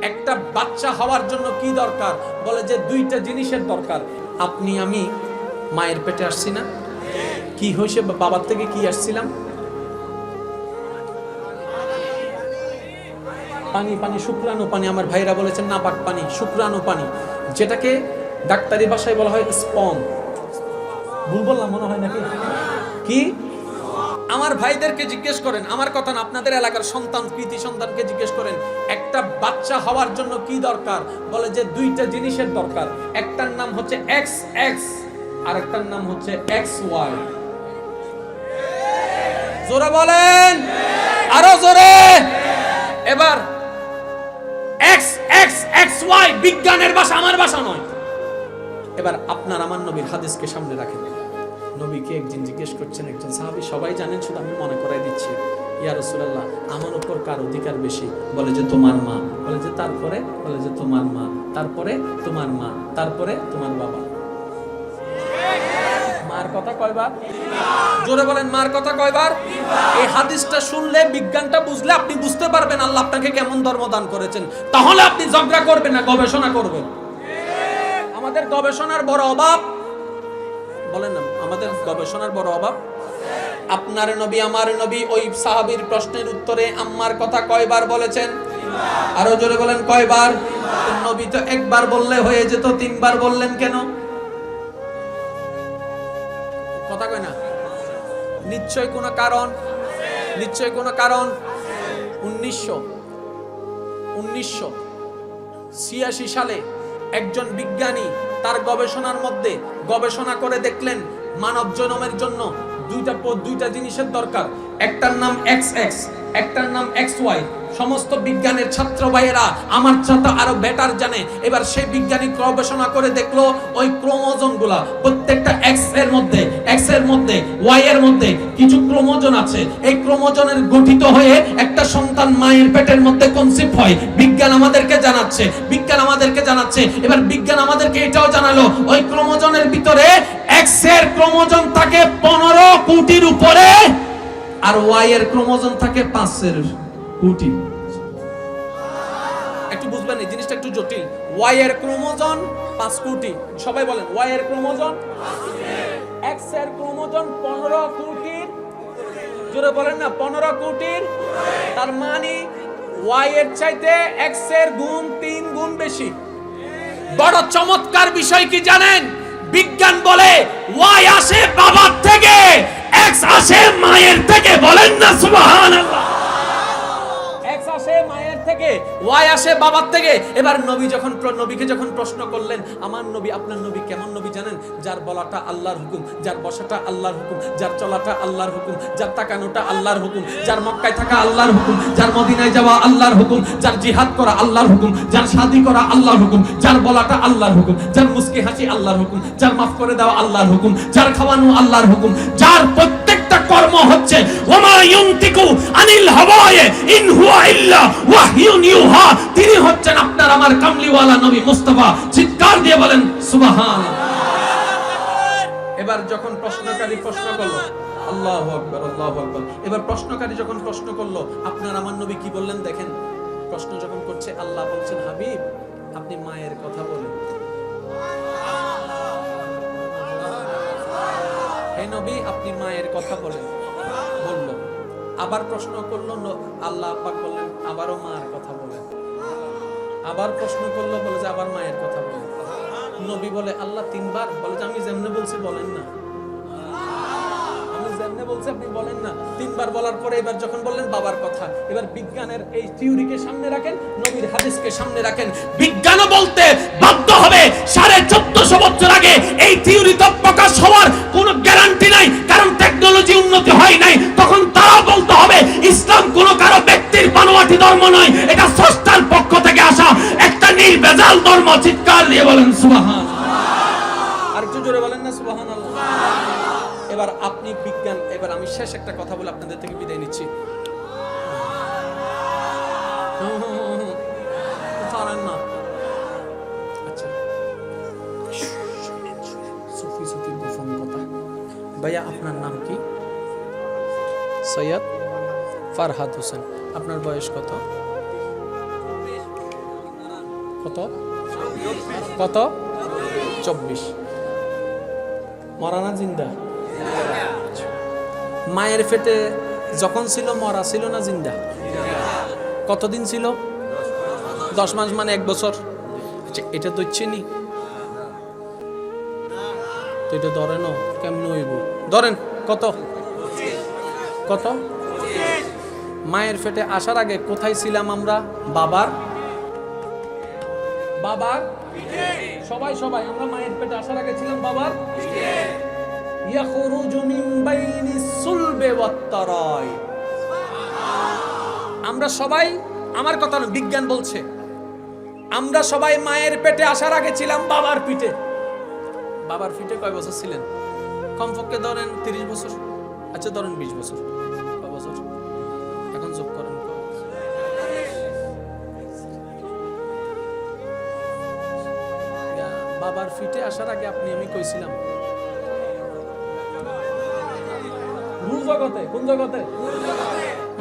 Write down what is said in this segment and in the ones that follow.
একটা বাচ্চা হওয়ার জন্য কি দরকার? বলে যে দুইটা জিনিসের দরকার। আপনি আমি মায়ের পেটে আসছি না, কি হয়েছে? বাবার থেকে কি আসছিলাম? পানি, পানি, শুক্রাণু পানি। আমার ভাইরা বলেছেন না পাক পানি, শুক্রাণু পানি, যেটাকে ডাক্তারি ভাষায় বলা হয় স্পম। ভুল বললাম মনে হয় নাকি? কি? আমার ভাইদেরকে জিজ্ঞেস করেন, আমার কথা না, আপনাদের এলাকার সন্তান, কৃতি সন্তানকে জিজ্ঞেস করেন একটা বাচ্চা হওয়ার জন্য কি দরকার? বলে যে দুইটা জিনিসের দরকার। একটার নাম হচ্ছে এক্স এক্স, আর একটার নাম হচ্ছে এক্স ওয়াই। জোরে বলেন, আরো জোরে। এবার এক্স এক্স এক্স ওয়াই বিজ্ঞানের ভাষা, আমার ভাষা নয়। এবার আপনার আমার নবীর হাদিসকে সামনে রাখেন। নবীকে একদিন জিজ্ঞেস করছেন একজন সাহাবী, সবাই জানেন, শুধু আমি মনে করাই দিচ্ছি, ইয়া রাসূলুল্লাহ, আমার উপর কার অধিকার বেশি? বলে যে তোমার মা। বলে যে তারপরে? বলে যে তোমার মা, তারপরে তোমার মা, তারপরে তোমার বাবা। মার কথা কয়বার? জোরে বলেন, মার কথা কয়বার? এই হাদিসটা শুনলে, বিজ্ঞানটা বুঝলে আপনি বুঝতে পারবেন আল্লাহ আপনাকে কেমন ধর্ম দান করেছেন। তাহলে আপনি ঝগড়া করবেন না, গবেষণা করবেন। আমাদের গবেষণার বড় অভাব, বলেন না, আমাদের গবেষণার বড় অভাব। আপনার নবী আমার নবী ওই সাহাবীর প্রশ্নের উত্তরে আম্মার কথা কয়বার বলেছেন? আরো জোরে বলেন, কয়বার? নবী তো একবার বললে হয়ে যেত, তিনবার বললেন কেন? কথা কয় না? নিশ্চয় কোনো কারণ, নিশ্চয় কোনো কারণ। 1986 সালে একজন বিজ্ঞানী তার গবেষণার মধ্যে গবেষণা করে দেখলেন মানব জনমের জন্য দুইটা জিনিসের দরকার। একটার নাম এক্স এক্স, একটার নাম এক্স ওয়াই। সমস্ত বিজ্ঞানের ছাত্র ভাইয়েরা আমার ছাত্র আরো বেটার জানে। এবার সেই বিজ্ঞানী গবেষণা করে দেখলো ওই ক্রোমোজোমগুলা প্রত্যেকটা এক্স এর মধ্যে ওয়াই এর মধ্যে কিছু ক্রোমোজোম আছে। এই ক্রোমোজোমের গঠিত হয়ে একটা সন্তান মায়ের পেটের মধ্যে কনসিভ হয়। বিজ্ঞান আমাদেরকে জানাচ্ছে। এবার বিজ্ঞান আমাদেরকে এটাও জানালো ওই ক্রোমোজোমের ভিতরে এক্স এর ক্রোমোজোম থাকে 15 কোটির উপরে, আর ওয়াই এর ক্রোমোজোম থাকে 5 কোটি। একটু বুঝবেন, এই জিনিসটা একটু জটিল। ওয়াই এর ক্রোমোজোম 5 কোটি, সবাই বলেন ওয়াই এর ক্রোমোজোম, এক্স এর ক্রোমোজোম 15 কোটির, জোরে বলেন না, 15 কোটির। তার মানে ওয়াই এর চাইতে এক্স এর গুণ 3 গুণ বেশি। বড় চমৎকার বিষয় কি জানেন? বিজ্ঞান বলে ওয়াই আসে বাবার থেকে, এক্স আসে মায়ের থেকে। বলেন না সুবহানাল্লাহ। এক্স আসে মায়ের থেকে, ওয়াই আসে বাবার থেকে। এবার নবীকে যখন প্রশ্ন করলেন, আমার নবী, আপনার নবী কেমন নবী জানেন? যার বলাটা আল্লাহর হুকুম, যার বসাটা আল্লাহর হুকুম, যার চলাটা আল্লাহর হুকুম, যার তাকানোটা আল্লাহর হুকুম, যার মক্কায় থাকা আল্লাহর হুকুম, যার মদিনায় যাওয়া আল্লাহর হুকুম, যার জিহাদ করা আল্লাহর হুকুম, যার শাদী করা আল্লাহর হুকুম, যার বলাটা আল্লাহর হুকুম, যার মুস্কি হাসি আল্লাহর হুকুম, যার মাফ করে দেওয়া আল্লাহর হুকুম, যার খাওয়ানো আল্লাহর হুকুম, যার প্রত্যেকটা কর্ম হচ্ছে ওমা ইউনতিকু আনিল হাওয়া ইন হুয়া ইল্লা ওয়াহয়ুন ইউহা। তিনি হচ্ছেন আপনার আমার কামলিওয়ালা নবী মুস্তাফা। চিৎকার দিয়ে বলেন সুবহানাল্লাহ। এবার যখন প্রশ্নকারী প্রশ্ন করলো, আল্লাহু আকবার, আল্লাহু আকবার। এবার প্রশ্নকারী যখন প্রশ্ন করলো আপনার আমার নবী কি বললেন দেখেন। প্রশ্ন যখন করছে, আল্লাহ বলছেন হাবিব আপনি মায়ের কথা বলেন। হে নবী আপনি মায়ের কথা বলেন, বলল। আবার প্রশ্ন করলো, আল্লাহ পাক বললেন আবারও মায়ের কথা বলেন। আবার প্রশ্ন করলো, বলে যে আবার মায়ের কথা বলেন। নবী বলে আল্লাহ 3 বার? বলে যে আমি যেমনে বলছি বলেন না, আমি যেমনে বলছি আপনি বলেন না। 3 বার বলার পরে এবার যখন বললেন বাবার কথা, এবার বিজ্ঞানের এই থিওরিকে সামনে রাখেন, নবীর হাদিসকে সামনে রাখেন। বিজ্ঞানও বলতে বাধ্য হবে 1450 বছর আগে এই থিওরি তো প্রকাশ হওয়ার কোনো গ্যারান্টি নাই, কারণ টেকনোলজি উন্নতি হয় নাই। তখন তারা বলতে হবে ইসলাম কোনো কারো ব্যক্তির বানোয়াটি ধর্ম নয়, এটা স্রষ্টার পক্ষ থেকে আসা একটা নির্ভেজাল ধর্ম। চিৎকার দিয়ে বলেন সুবহানাল্লাহ। আর একটু জোরে বলেন না সুবহানাল্লাহ। এবার আপনি বিজ্ঞান, এবার আমি শেষ একটা কথা বলে আপনাদের থেকে বিদায় নিচ্ছি। না আচ্ছা, সুফি গোপন কথা। ভাইয়া আপনার নাম কি? সৈয়দ ফারহাদ হোসেন। আপনার বয়স কত? কত কত 24। মরা না জিন্দা? মায়ের পেটে যখন ছিল মরা ছিল না জিন্দা? কতদিন ছিল? 10 মাস মানে 1 বছর। আচ্ছা, এটা ধরছে নি তো, এটা ধরেন কেমন হইব? ধরেন কত কত? মায়ের পেটে আসার আগে কোথায় ছিলাম আমরা? বাবার বাবার সবাই সবাই আমরা মায়ের পেটে আসার আগে ছিলাম বাবার ইয়াখরুজু মিন বাইনিস সুলবি ওয়াত তারাই। আমরা সবাই, আমার কথা না, বিজ্ঞান বলছে আমরা সবাই মায়ের পেটে আসার আগে ছিলাম বাবার পিঠে। বাবার পিঠে কয় বছর ছিলেন? কমপক্ষে ধরেন 30 বছর। আচ্ছা ধরেন 20 বছর। কয় বছর? এখন যোগ করেন। বাবার ফিটে আসার আগে আপনি আমি কইছিলাম রূহ জগতে। কোন জগতে?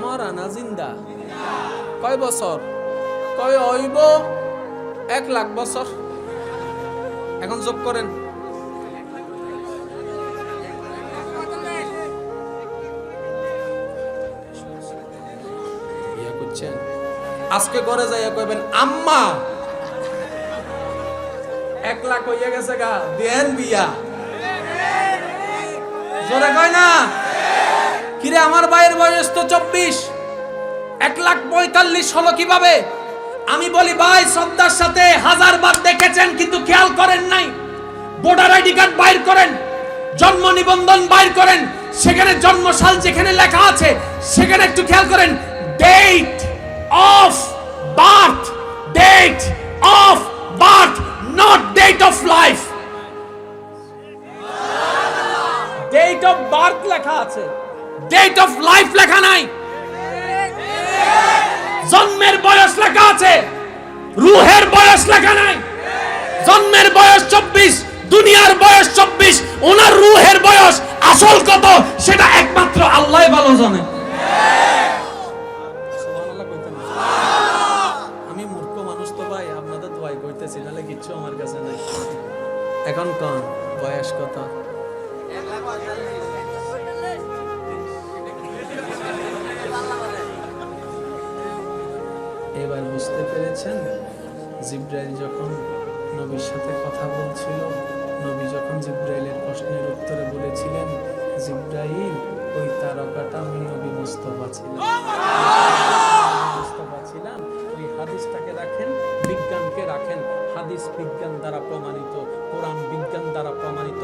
মরা না জিন্দা? কয় বছর? কয় হইব 1 লাখ বছর। এখন যোগ করেন। ইয়া করছেন আজকে করে যাইয়া কইবেন আম্মা 1 লাখ হইয়া গেছে গা, দেন বিয়া। জোরে কয় না? কিরে আমার ভাইয়ের বয়স তো 24, 1,45,000 হলো কিভাবে? আমি বলি ভাই শ্রদ্ধার সাথে 1000 বার দেখেছেন কিন্তু খেয়াল করেন নাই। ভোটার আইডি কার্ড বাইর করেন, জন্ম নিবন্ধন বাইর করেন, সেখানে জন্মসাল যেখানে লেখা আছে সেখানে একটু খেয়াল করেন। Date of birth, date of birth, not date of life. Date of birth লেখা আছে, date of life লেখা নাই। জন্মের বয়স লেখা আছে, রূহের বয়স লেখা নাই। জন্মের বয়স 24, দুনিয়ার বয়স 24, ওনার রূহের বয়স আসল কত সেটা একমাত্র আল্লাহই ভালো জানে। আমি মূর্খ মানুষ তো ভাই, আপনাদের দোয়াই করতেছি, নাহলে কিচ্ছু আমার কাছে নাই। এখন কোন বয়স কত? এবার বুঝতে পেরেছেন জিবরাইল যখন নবীর সাথে কথা বলছিল, নবী যখন জিবরাইলের প্রশ্নের উত্তরে বলেছিলেন জিবরাইল ওই তারকাটা আমি নবী মুস্তাফা ছিলাম। ওই হাদিসটাকে রাখেন, বিজ্ঞানকে রাখেন। হাদিস বিজ্ঞান দ্বারা প্রমাণিত, কোরআন বিজ্ঞান দ্বারা প্রমাণিত।